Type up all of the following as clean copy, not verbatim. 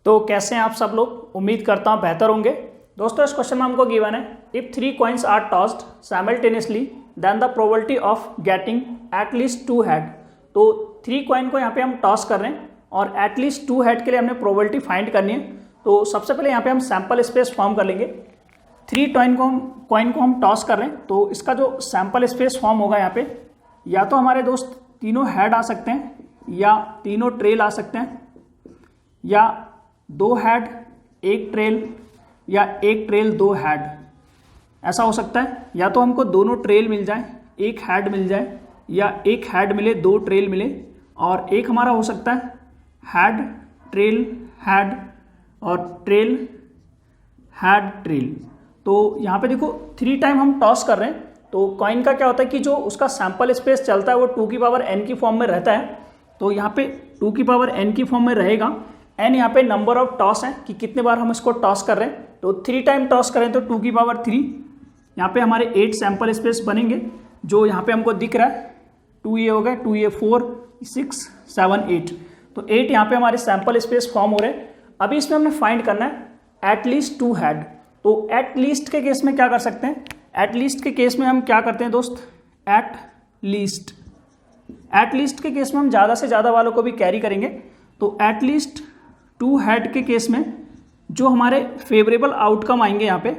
तो कैसे हैं आप सब लोग। उम्मीद करता हूँ बेहतर होंगे। दोस्तों इस क्वेश्चन में हमको गिवन है if 3 coins are tossed simultaneously then the probability of getting at least 2 head. तो 3 कॉइन को यहाँ पे हम टॉस कर रहे हैं और एटलीस्ट 2 हेड के लिए हमने प्रोबेबिलिटी फाइंड करनी है। तो सबसे पहले यहाँ पे हम सैम्पल स्पेस फॉर्म कर लेंगे। 3 कॉइन को हम टॉस कर रहे हैं तो इसका जो सैम्पल स्पेस फॉर्म होगा यहाँ पे या तो हमारे दोस्त तीनों हेड आ सकते हैं या तीनों ट्रेल आ सकते हैं या 2 हेड 1 ट्रेल या 1 ट्रेल 2 हेड ऐसा हो सकता है। या तो हमको दोनों ट्रेल मिल जाए, 1 हेड मिल जाए या 1 हेड मिले 2 ट्रेल मिले, और एक हमारा हो सकता है हेड ट्रेल हेड और ट्रेल हेड ट्रेल। तो यहाँ पे देखो 3 टाइम हम टॉस कर रहे हैं तो कॉइन का क्या होता है कि जो उसका सैम्पल स्पेस चलता है वो 2 की पावर n की फॉर्म में रहता है। तो यहाँ पे 2 की पावर n की फॉर्म में रहेगा। n यहाँ पे नंबर ऑफ टॉस है कि कितने बार हम इसको टॉस कर रहे हैं। तो 3 टाइम टॉस करें तो 2 की पावर 3, यहाँ पे हमारे 8 सैम्पल स्पेस बनेंगे जो यहाँ पे हमको दिख रहा है। 2 ये हो गए, 2 ये 4 6 7 8। तो 8 यहाँ पे हमारे सैम्पल स्पेस फॉर्म हो रहे हैं। अभी इसमें हमने फाइंड करना है एटलीस्ट 2 हेड। तो एट लीस्ट के केस में क्या कर सकते हैं, एट लीस्ट के केस में हम क्या करते हैं दोस्त, एट लीस्ट के केस में हम ज़्यादा से ज़्यादा वालों को भी कैरी करेंगे। तो एट लीस्ट 2 हेड के केस में जो हमारे फेवरेबल आउटकम आएंगे, यहाँ पे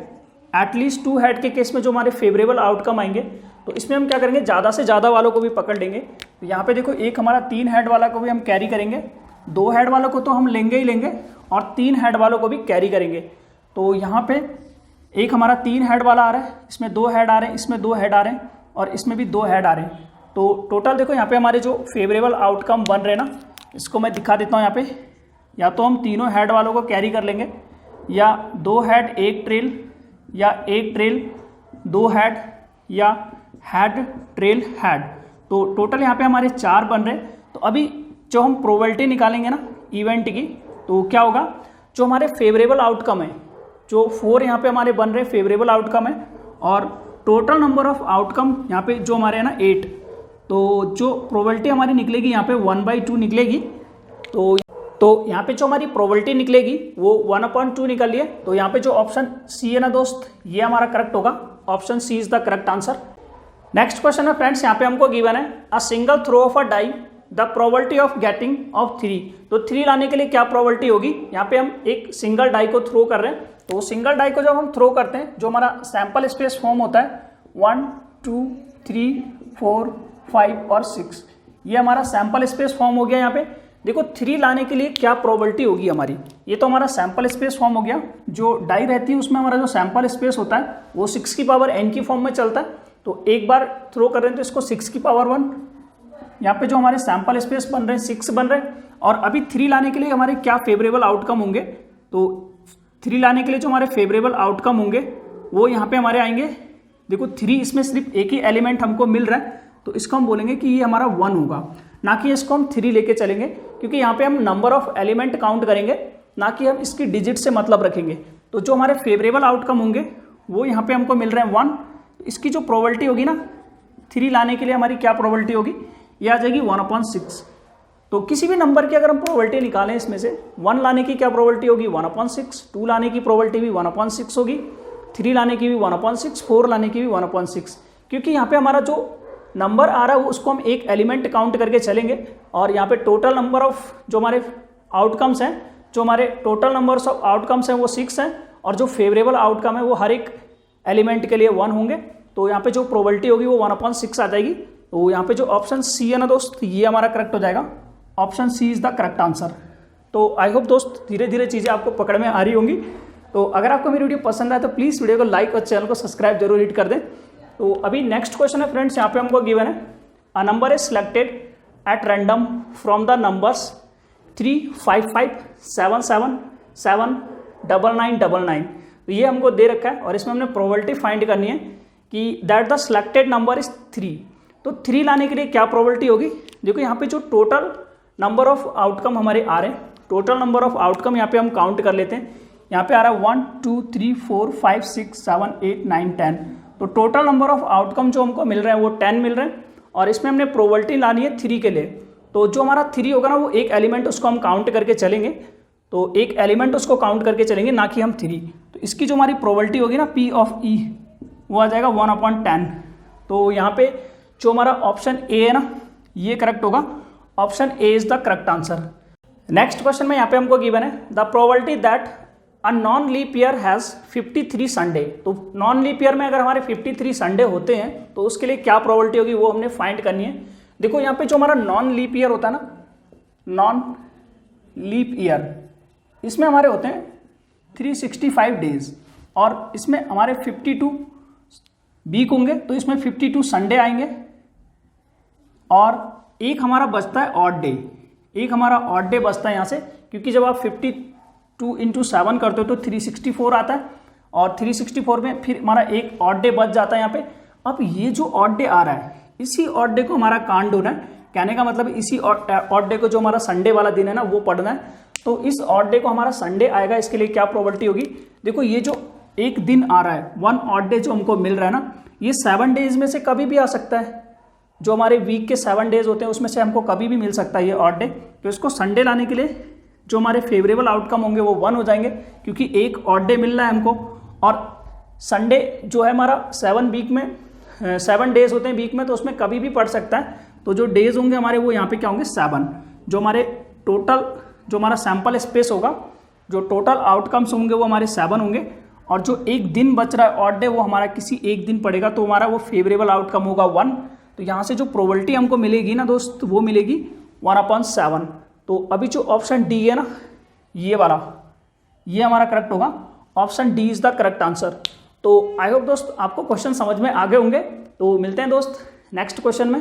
एट लीस्ट 2 हेड के केस में जो हमारे फेवरेबल आउटकम आएंगे तो इसमें हम क्या करेंगे, ज़्यादा से ज़्यादा वालों को भी पकड़ लेंगे। तो यहाँ पे देखो एक हमारा 3 हेड वाला को भी हम कैरी करेंगे, 2 हेड वालों को तो हम लेंगे ही लेंगे और 3 हेड वालों को भी कैरी करेंगे। तो यहाँ पे एक हमारा 3 हेड वाला आ रहा है, इसमें 2 हेड आ रहे हैं, इसमें 2 हेड आ रहे हैं और इसमें भी 2 हेड आ रहे हैं। तो टोटल देखो यहाँ पे हमारे जो फेवरेबल आउटकम बन रहे हैं ना, इसको मैं दिखा देता हूँ। यहाँ पे या तो हम तीनों हेड वालों को कैरी कर लेंगे या 2 हेड 1 ट्रेल या 1 ट्रेल 2 हेड या हेड ट्रेल हेड। तो टोटल यहाँ पे हमारे 4 बन रहे हैं। तो अभी जो हम प्रोबेबिलिटी निकालेंगे ना इवेंट की, तो क्या होगा, जो हमारे फेवरेबल आउटकम है, जो 4 यहाँ पे हमारे बन रहे फेवरेबल आउटकम है और टोटल नंबर ऑफ आउटकम यहाँ पे जो हमारे है ना 8। तो जो प्रोबेबिलिटी हमारी निकलेगी यहाँ पे 1/2 निकलेगी। तो यहाँ पे जो हमारी प्रोबेबिलिटी निकलेगी वो 1/2 निकल रही है। तो यहाँ पे जो ऑप्शन सी है ना दोस्त, ये हमारा करेक्ट होगा। Option C is the correct answer. Next question है फ्रेंड्स, यहाँ पे हमको गिवन है a single throw of a die the probability of getting of 3। तो 3 लाने के लिए क्या प्रोबेबिलिटी होगी। यहाँ पे हम एक सिंगल डाई को थ्रो कर रहे हैं। तो सिंगल डाई को जब हम थ्रो करते हैं, जो हमारा सैंपल स्पेस फॉर्म होता है 1 2 3 4 5 और 6, ये हमारा सैंपल स्पेस फॉर्म हो गया। यहाँ पे देखो 3 लाने के लिए क्या प्रोबेबिलिटी होगी हमारी। ये तो हमारा सैंपल स्पेस फॉर्म हो गया। जो डाई रहती है उसमें हमारा जो सैंपल स्पेस होता है वो 6 की पावर n की फॉर्म में चलता है। तो एक बार थ्रो कर रहे हैं तो इसको 6 की पावर 1, यहाँ पे जो हमारे सैंपल स्पेस बन रहे हैं 6 बन रहे हैं। और अभी 3 लाने के लिए हमारे क्या फेवरेबल आउटकम होंगे, तो 3 लाने के लिए जो हमारे फेवरेबल आउटकम होंगे वो यहाँ पे हमारे आएंगे। देखो 3 इसमें सिर्फ एक ही एलिमेंट हमको मिल रहा है तो इसको हम बोलेंगे कि ये हमारा 1 होगा, ना कि इसको हम 3 लेके चलेंगे, क्योंकि यहाँ पे हम नंबर ऑफ एलिमेंट काउंट करेंगे, ना कि हम इसकी डिजिट से मतलब रखेंगे। तो जो हमारे फेवरेबल आउटकम होंगे वो यहाँ पे हमको मिल रहे हैं 1। इसकी जो प्रोबेबिलिटी होगी ना 3 लाने के लिए हमारी क्या प्रोबेबिलिटी होगी, ये आ जाएगी 1/6। तो किसी भी नंबर की अगर हम प्रोबेबिलिटी निकालें इसमें से 1 लाने की क्या प्रोबेबिलिटी होगी 1/6, 2 लाने की प्रोबेबिलिटी भी 1/6 होगी, 3 लाने की भी 1/6, 4 लाने की भी 1/6। क्योंकि यहाँ पे हमारा जो नंबर आ रहा है वो उसको हम एक एलिमेंट काउंट करके चलेंगे और यहाँ पे टोटल नंबर ऑफ जो हमारे आउटकम्स हैं, जो हमारे टोटल नंबर्स ऑफ आउटकम्स हैं वो 6 हैं और जो फेवरेबल आउटकम है वो हर एक एलिमेंट के लिए 1 होंगे। तो यहाँ पे जो प्रोबेबिलिटी होगी वो 1/6 आ जाएगी। तो यहाँ पे जो ऑप्शन सी है ना दोस्त, ये हमारा करेक्ट हो जाएगा। Option C is the correct answer. तो आई होप दोस्त धीरे धीरे चीज़ें आपको पकड़ में आ रही होंगी। तो अगर आपको मेरी वीडियो पसंद आए तो प्लीज़ वीडियो को लाइक और चैनल को सब्सक्राइब जरूर हिट कर दें। तो अभी नेक्स्ट क्वेश्चन है फ्रेंड्स, यहाँ पे हमको गिवन है a number is selected at random from the numbers 3 5 5 7 7 7 9 9 9 9। तो ये हमको दे रखा है और इसमें हमने प्रोबेबिलिटी फाइंड करनी है कि that the selected number is 3। तो 3 लाने के लिए क्या प्रोबेबिलिटी होगी। देखो यहाँ पे जो टोटल नंबर ऑफ आउटकम हमारे आ रहे हैं, टोटल नंबर ऑफ आउटकम यहाँ पे हम काउंट कर लेते हैं। यहाँ पे आ रहा है 1 2 3 4 5 6 7 8 9 10। तो टोटल नंबर ऑफ आउटकम जो हमको मिल रहे हैं वो 10 मिल रहे हैं और इसमें हमने प्रोबेबिलिटी लानी है 3 के लिए। तो जो हमारा 3 होगा ना वो एक एलिमेंट उसको हम काउंट करके चलेंगे। तो एक एलिमेंट उसको काउंट करके चलेंगे, ना कि हम 3। तो इसकी जो हमारी प्रोबेबिलिटी होगी ना P ऑफ E, वो आ जाएगा 1/10। तो यहाँ पे जो हमारा ऑप्शन ए है ना, ये करेक्ट होगा। Option A is the correct answer. Next question में यहाँ पे हमको गिवन है the probability that a non leap year has 53 Sunday. तो नॉन लीप ईयर में अगर हमारे 53 संडे होते हैं तो उसके लिए क्या प्रोबेबिलिटी होगी, वो हमने फाइंड करनी है। देखो यहाँ पे जो हमारा नॉन लीप ईयर होता है ना, नॉन लीप ईयर, इसमें हमारे होते हैं 365 डेज और इसमें हमारे 52 वीक होंगे, तो इसमें 52 संडे आएंगे और एक हमारा बचता है ऑड डे। एक हमारा ऑड डे बचता है यहाँ से, क्योंकि जब आप 52 × 7 करते हो तो 364 आता है और 364 में फिर हमारा एक ऑड डे बच जाता है यहाँ पे। अब ये जो ऑड डे आ रहा है, इसी ऑड डे को हमारा काउंट होना है। कहने का मतलब इसी ऑड डे को, जो हमारा संडे वाला दिन है ना, वो पढ़ना है। तो इस ऑड डे को हमारा संडे आएगा, इसके लिए क्या प्रोबेबिलिटी होगी। देखो ये जो एक दिन आ रहा है, वन ऑड डे जो हमको मिल रहा है ना, ये 7 डेज में से कभी भी आ सकता है। जो हमारे वीक के 7 डेज होते हैं उसमें से हमको कभी भी मिल सकता है ये ऑड डे। तो इसको संडे लाने के लिए जो हमारे फेवरेबल आउटकम होंगे वो 1 हो जाएंगे, क्योंकि एक ऑड डे मिल रहा है हमको। और संडे जो है हमारा 7 डेज होते हैं वीक में, तो उसमें कभी भी पड़ सकता है। तो जो डेज होंगे हमारे वो यहाँ पे क्या होंगे, 7। जो हमारे टोटल, जो हमारा सैंपल स्पेस होगा, जो टोटल आउटकम्स होंगे वो हमारे 7 होंगे। और जो एक दिन बच रहा है ऑड डे, वो हमारा किसी एक दिन पड़ेगा, तो हमारा वो फेवरेबल आउटकम होगा 1। तो यहाँ से जो प्रोबेबिलिटी हमको मिलेगी ना दोस्त, वो मिलेगी 1/7। तो अभी जो ऑप्शन डी है ना, ये वाला, ये हमारा करेक्ट होगा। Option D is the correct answer. तो आई होप दोस्त आपको क्वेश्चन समझ में आ गए होंगे। तो मिलते हैं दोस्त नेक्स्ट क्वेश्चन में।